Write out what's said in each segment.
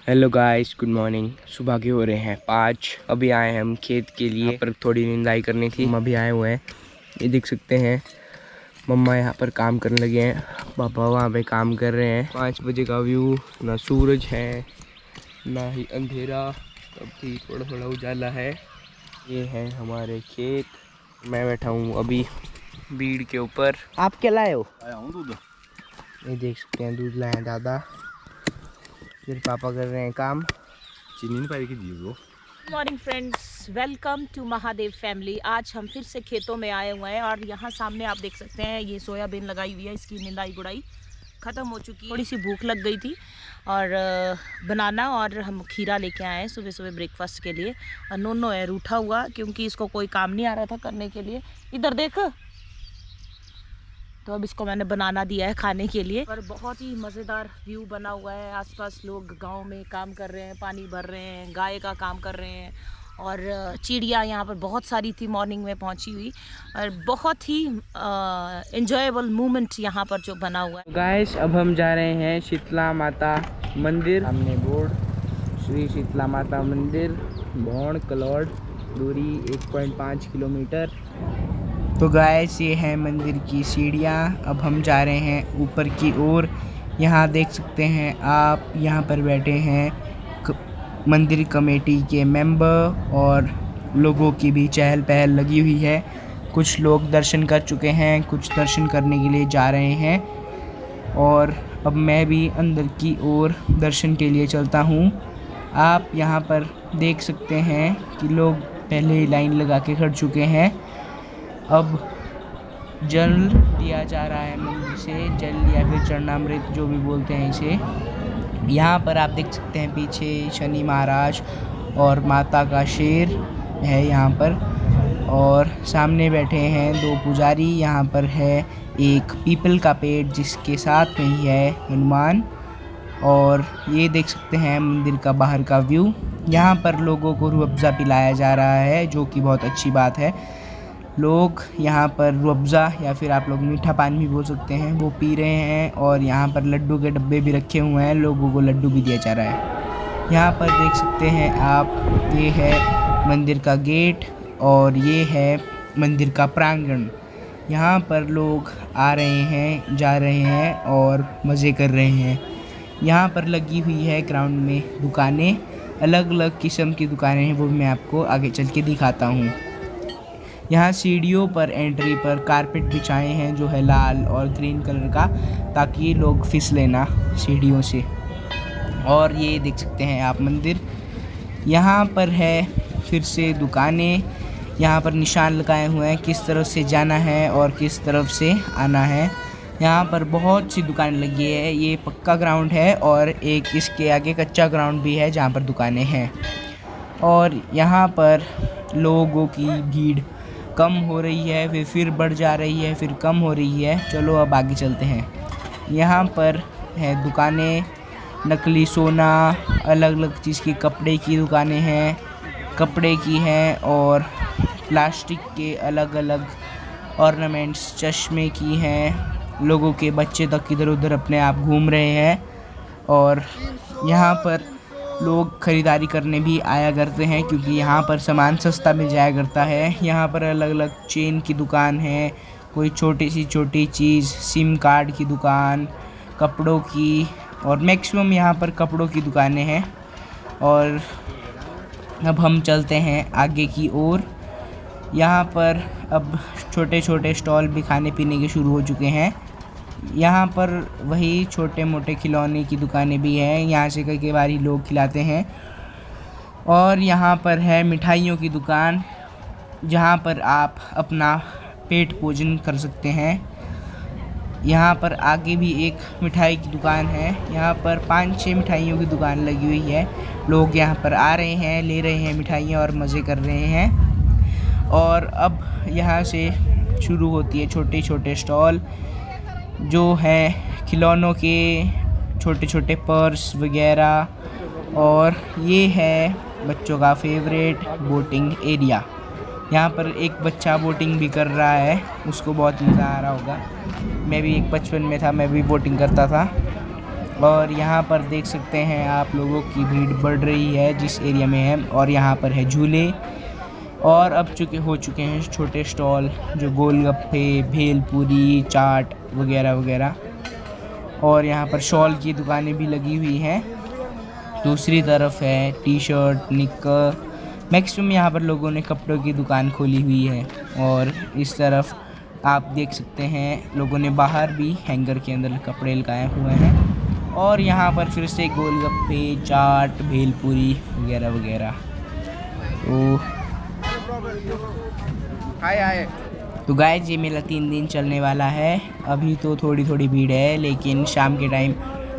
Hello guys, good morning. सुबह के हो रहे हैं 5। अभी आए हैं हम खेत के लिए। यहाँ पर थोड़ी निंदाई करनी थी। हम अभी आए हुए हैं, ये देख सकते हैं। मम्मा यहाँ पर काम करने लगे हैं, पापा वहाँ पे काम कर रहे हैं। 5 बजे का व्यू, ना सूरज है ना ही अंधेरा, अभी थोड़ा थोड़ा उजाला है। ये है हमारे खेत। मैं बैठा हूँ अभी बीड़ के ऊपर। आप क्या लाए हो? आया हूँ दूध। ये देख सकते हैं, दूध लाए हैं दादा, फिर पापा कर रहे हैं काम। चीनी नहीं पाई की दी वो। Good morning friends, welcome to Mahadev family. आज हम फिर से खेतों में आए हुए हैं और यहाँ सामने आप देख सकते हैं ये सोयाबीन लगाई हुई है। इसकी निंदाई गुड़ाई ख़त्म हो चुकी है। थोड़ी सी भूख लग गई थी और बनाना और हम खीरा लेके आए हैं सुबह सुबह ब्रेकफास्ट के लिए। और नोनो है रूठा हुआ क्योंकि इसको कोई काम नहीं आ रहा था करने के लिए। इधर देख, तो अब इसको मैंने बनाना दिया है खाने के लिए। और बहुत ही मज़ेदार व्यू बना हुआ है। आसपास लोग गांव में काम कर रहे हैं, पानी भर रहे हैं, गाय का काम कर रहे हैं। और चिड़िया यहाँ पर बहुत सारी थी मॉर्निंग में पहुँची हुई। और बहुत ही एंजॉयबल मोमेंट यहाँ पर जो बना हुआ है। गाइस, अब हम जा रहे हैं शीतला माता मंदिर। सामने बोर्ड, श्री शीतला माता मंदिर, भौण कलौड़, दूरी 1.5 किलोमीटर। तो गाइस, ये है मंदिर की सीढ़ियाँ। अब हम जा रहे हैं ऊपर की ओर। यहाँ देख सकते हैं आप, यहाँ पर बैठे हैं मंदिर कमेटी के मेंबर और लोगों की भी चहल पहल लगी हुई है। कुछ लोग दर्शन कर चुके हैं, कुछ दर्शन करने के लिए जा रहे हैं और अब मैं भी अंदर की ओर दर्शन के लिए चलता हूँ। आप यहाँ पर देख सकते हैं कि लोग पहले ही लाइन लगा के खड़ चुके हैं। अब जल दिया जा रहा है मंदिर से, जल या फिर चरणामृत जो भी बोलते हैं इसे। यहाँ पर आप देख सकते हैं पीछे शनि महाराज और माता का शेर है यहाँ पर। और सामने बैठे हैं 2 पुजारी। यहाँ पर है एक पीपल का पेड़ जिसके साथ में ही है हनुमान। और ये देख सकते हैं मंदिर का बाहर का व्यू। यहाँ पर लोगों को रूह अफ़ज़ा पिलाया जा रहा है, जो कि बहुत अच्छी बात है। लोग यहाँ पर रूह अफ़ज़ा या फिर आप लोग मीठा पानी भी बोल सकते हैं, वो पी रहे हैं। और यहाँ पर लड्डू के डब्बे भी रखे हुए हैं, लोगों को लड्डू भी दिया जा रहा है। यहाँ पर देख सकते हैं आप, ये है मंदिर का गेट और ये है मंदिर का प्रांगण। यहाँ पर लोग आ रहे हैं, जा रहे हैं और मज़े कर रहे हैं। यहाँ पर लगी हुई है ग्राउंड में दुकानें, अलग अलग किस्म की दुकानें हैं, वो मैं आपको आगे चल के दिखाता हूँ। यहाँ सीढ़ियों पर एंट्री पर कारपेट बिछाए हैं जो है लाल और ग्रीन कलर का, ताकि लोग फिसले ना सीढ़ियों से। और ये देख सकते हैं आप मंदिर। यहाँ पर है फिर से दुकानें। यहाँ पर निशान लगाए हुए हैं किस तरफ से जाना है और किस तरफ से आना है। यहाँ पर बहुत सी दुकानें लगी है। ये पक्का ग्राउंड है और एक इसके आगे कच्चा ग्राउंड भी है जहाँ पर दुकानें हैं। और यहाँ पर लोगों की भीड़ कम हो रही है, फिर बढ़ जा रही है, फिर कम हो रही है। चलो अब आगे चलते हैं। यहाँ पर है दुकानें, नकली सोना, अलग अलग चीज़ की, कपड़े की दुकानें हैं, कपड़े की हैं और प्लास्टिक के अलग अलग ऑर्नामेंट्स, चश्मे की हैं। लोगों के बच्चे तक इधर उधर अपने आप घूम रहे हैं। और यहाँ पर लोग ख़रीदारी करने भी आया करते हैं क्योंकि यहाँ पर सामान सस्ता मिल जाया करता है। यहाँ पर अलग अलग चेन की दुकान है, कोई छोटी सी छोटी चीज़, सिम कार्ड की दुकान, कपड़ों की, और मैक्सिमम यहाँ पर कपड़ों की दुकानें हैं। और अब हम चलते हैं आगे की ओर। यहाँ पर अब छोटे छोटे स्टॉल भी खाने पीने के शुरू हो चुके हैं। यहाँ पर वही छोटे मोटे खिलौने की दुकानें भी हैं, यहाँ से कई बार ही लोग खिलाते हैं। और यहाँ पर है मिठाइयों की दुकान, जहाँ पर आप अपना पेट भोजन कर सकते हैं। यहाँ पर आगे भी एक मिठाई की दुकान है। यहाँ पर 5-6 मिठाइयों की दुकान लगी हुई है। लोग यहाँ पर आ रहे हैं, ले रहे हैं मिठाइयाँ और मज़े कर रहे हैं। और अब यहाँ से शुरू होती है छोटे छोटे स्टॉल जो है खिलौनों के, छोटे छोटे पर्स वगैरह। और ये है बच्चों का फेवरेट बोटिंग एरिया। यहाँ पर एक बच्चा बोटिंग भी कर रहा है, उसको बहुत मज़ा आ रहा होगा। मैं भी एक बचपन में था, मैं भी बोटिंग करता था। और यहाँ पर देख सकते हैं आप लोगों की भीड़ बढ़ रही है जिस एरिया में है। और यहाँ पर है झूले और अब हो चुके हैं छोटे स्टॉल जो गोलगप्पे, भेलपूरी, चाट वगैरह वगैरह। और यहाँ पर शॉल की दुकानें भी लगी हुई हैं। दूसरी तरफ है टी शर्ट, निक्कर, मैक्सिमम यहाँ पर लोगों ने कपड़ों की दुकान खोली हुई है। और इस तरफ आप देख सकते हैं लोगों ने बाहर भी हैंगर के अंदर कपड़े लगाए हुए हैं। और यहाँ पर फिर से गोलगप्पे, चाट, भेलपूरी वगैरह वगैरह। तो गाइस ये मेला 3 दिन चलने वाला है। अभी तो थोड़ी थोड़ी भीड़ है लेकिन शाम के टाइम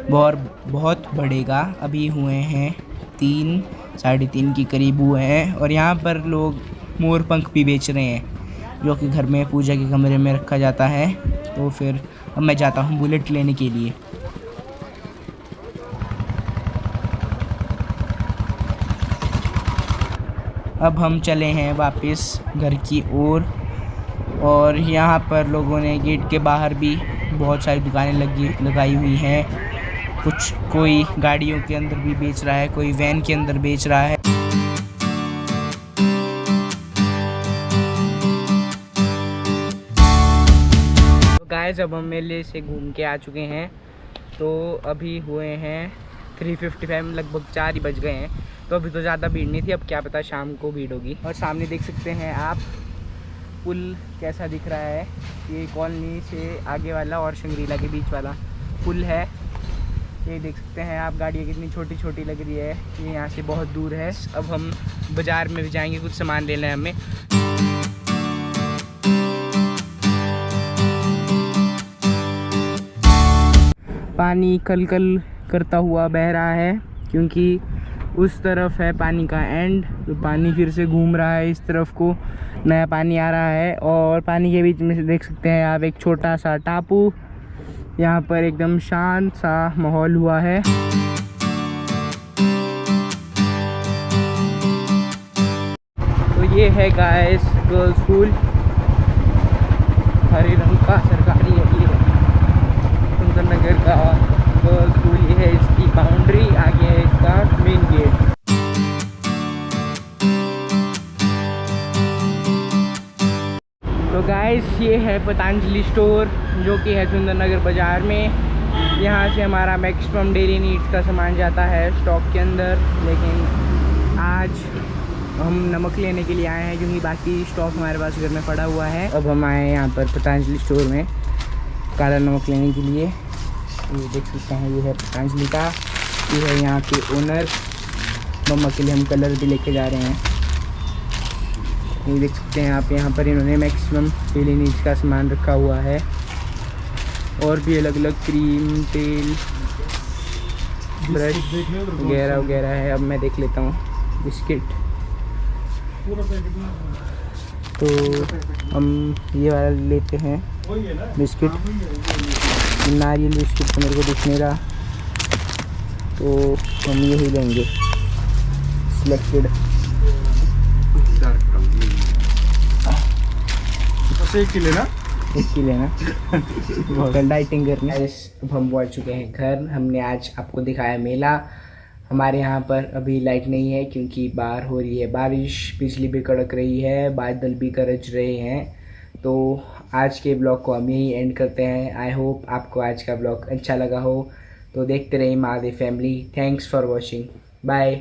बहुत बढ़ेगा। अभी हुए हैं 3, 3:30 के करीब हुए हैं। और यहाँ पर लोग मोर पंख भी बेच रहे हैं जो कि घर में पूजा के कमरे में रखा जाता है। तो फिर अब मैं जाता हूँ बुलेट लेने के लिए। अब हम चले हैं वापस घर की ओर। और यहाँ पर लोगों ने गेट के बाहर भी बहुत सारी दुकानें लगाई हुई हैं। कोई गाड़ियों के अंदर भी बेच रहा है, कोई वैन के अंदर बेच रहा है। तो गाइस अब हम मेले से घूम के आ चुके हैं। तो अभी हुए हैं 3:55, लगभग 4 ही बज गए हैं। तो अभी तो ज़्यादा भीड़ नहीं थी, अब क्या पता शाम को भीड़ होगी। और सामने देख सकते हैं आप पुल कैसा दिख रहा है। ये कॉलोनी से आगे वाला और शंग्रीला के बीच वाला पुल है। ये देख सकते हैं आप, गाड़ियाँ कितनी छोटी छोटी लग रही है। ये यहाँ से बहुत दूर है। अब हम बाज़ार में भी जाएंगे, कुछ सामान लेना है हमें। पानी कल कल करता हुआ बह रहा है क्योंकि उस तरफ है पानी का एंड। तो पानी फिर से घूम रहा है, इस तरफ को नया पानी आ रहा है। और पानी के बीच में से देख सकते हैं आप एक छोटा सा टापू। यहाँ पर एकदम शांत सा माहौल हुआ है। तो ये है गाइस गर्ल्स स्कूल, हरे रंग का सरकारी है ये सुंदरनगर का गर्ल्स स्कूल। ये है इसकी बाउंड्री, आगे है इसका मेन गेट। तो गाइस ये है पतंजलि स्टोर जो कि है सुंदरनगर बाज़ार में। यहाँ से हमारा मैक्सिमम डेली नीड्स का सामान जाता है स्टॉक के अंदर। लेकिन आज हम नमक लेने के लिए आए हैं क्योंकि बाकी स्टॉक हमारे पास घर में पड़ा हुआ है। अब हम आए हैं यहाँ पर पतंजलि स्टोर में काला नमक लेने के लिए। ये देख सकते हैं ये है पतंजलि का, ये है यहाँ के ओनर। मम्मा के लिए हम कलर भी लेके जा रहे हैं। ये देख सकते हैं आप, यहाँ पर इन्होंने मैक्सिमम डेली नीड्स का सामान रखा हुआ है। और भी अलग अलग क्रीम, तेल, ब्रश वगैरह वगैरह है। अब मैं देख लेता हूँ बिस्किट। तो हम ये वाला लेते हैं बिस्किट। नारियल बिस्किट तो मेरे को दिख नहीं रहा, तो हम यही लेंगे सिलेक्टेड। एक ही लेना बहुत डाइटिंग करनी। अब हम पहुंच चुके हैं घर। हमने आज आपको दिखाया मेला। हमारे यहाँ पर अभी लाइट नहीं है क्योंकि बाहर हो रही है बारिश, बिजली भी कड़क रही है, बादल भी गरज रहे हैं। तो आज के ब्लॉग को हम यही एंड करते हैं। आई होप आपको आज का ब्लॉग अच्छा लगा हो। तो देखते रहिए Mahadev family. Thanks for watching, bye.